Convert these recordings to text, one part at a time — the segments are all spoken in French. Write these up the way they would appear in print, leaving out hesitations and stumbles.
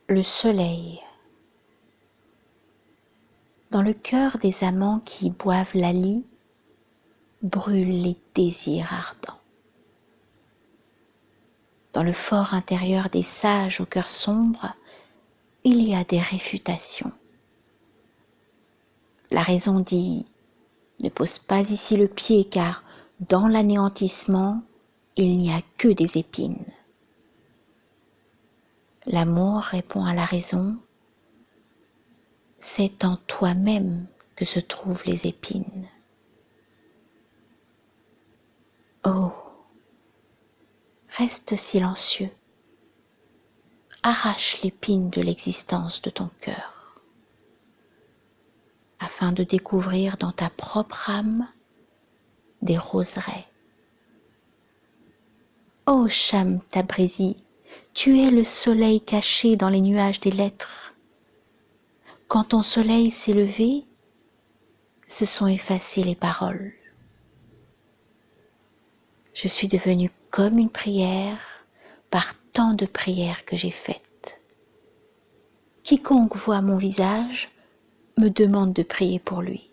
Le soleil. Dans le cœur des amants qui boivent la lie, brûlent les désirs ardents. Dans le fort intérieur des sages au cœur sombre, il y a des réfutations. La raison dit « Ne pose pas ici le pied car dans l'anéantissement, il n'y a que des épines. » L'amour répond à la raison « C'est en toi-même que se trouvent les épines. » Oh, reste silencieux, arrache l'épine de l'existence de ton cœur, afin de découvrir dans ta propre âme des roseraies. Ô Cham Tabrizi, tu es le soleil caché dans les nuages des lettres. Quand ton soleil s'est levé, se sont effacées les paroles. Je suis devenue comme une prière par tant de prières que j'ai faites. Quiconque voit mon visage me demande de prier pour lui.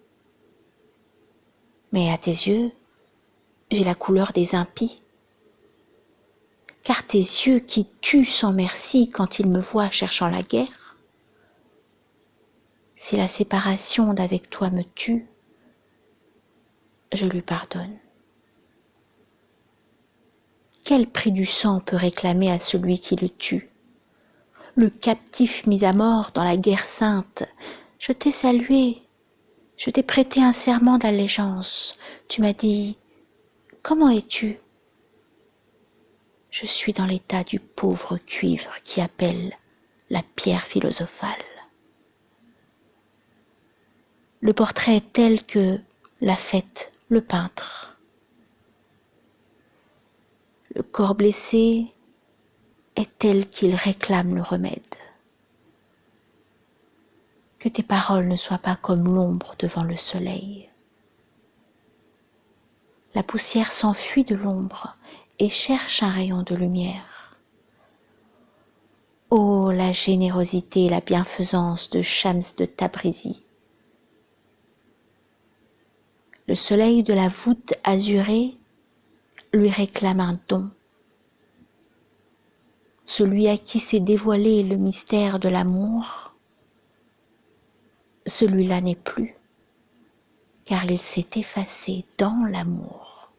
Mais à tes yeux, j'ai la couleur des impies. Car tes yeux qui tuent sans merci quand ils me voient cherchant la guerre, si la séparation d'avec toi me tue, je lui pardonne. Quel prix du sang peut réclamer à celui qui le tue? Le captif mis à mort dans la guerre sainte, je t'ai salué, je t'ai prêté un serment d'allégeance. Tu m'as dit, comment es-tu? Je suis dans l'état du pauvre cuivre qui appelle la pierre philosophale. Le portrait est tel que l'a fait le peintre. Le corps blessé est tel qu'il réclame le remède. Que tes paroles ne soient pas comme l'ombre devant le soleil. La poussière s'enfuit de l'ombre et cherche un rayon de lumière. Ô la générosité et la bienfaisance de Shams de Tabrizi! Le soleil de la voûte azurée lui réclame un don. Celui à qui s'est dévoilé le mystère de l'amour, celui-là n'est plus, car il s'est effacé dans l'amour.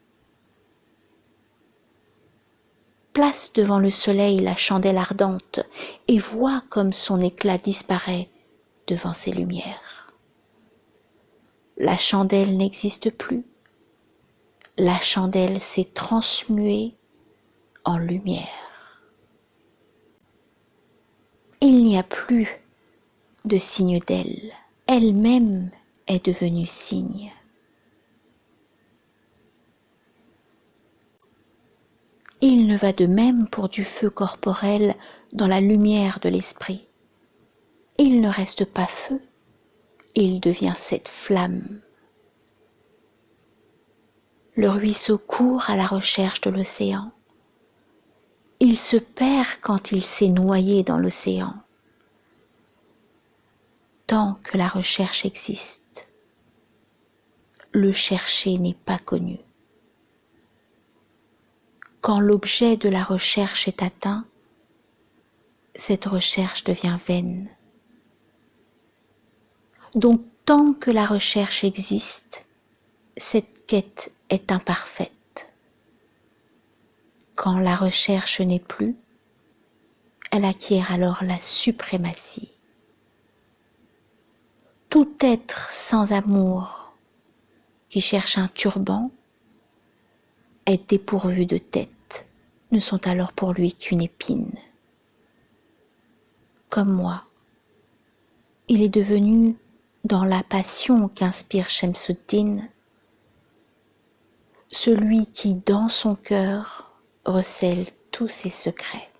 Place devant le soleil la chandelle ardente et vois comme son éclat disparaît devant ses lumières. La chandelle n'existe plus, la chandelle s'est transmuée en lumière. Il n'y a plus de signe d'elle, elle-même est devenue signe. Il ne va de même pour du feu corporel dans la lumière de l'esprit. Il ne reste pas feu, il devient cette flamme. Le ruisseau court à la recherche de l'océan. Il se perd quand il s'est noyé dans l'océan. Tant que la recherche existe, le chercher n'est pas connu. Quand l'objet de la recherche est atteint, cette recherche devient vaine. Donc tant que la recherche existe, cette quête est imparfaite. Quand la recherche n'est plus, elle acquiert alors la suprématie. Tout être sans amour qui cherche un turban est dépourvu de tête, ne sont alors pour lui qu'une épine. Comme moi, il est devenu, dans la passion qu'inspire Shemsuddin, celui qui dans son cœur recèle tous ses secrets.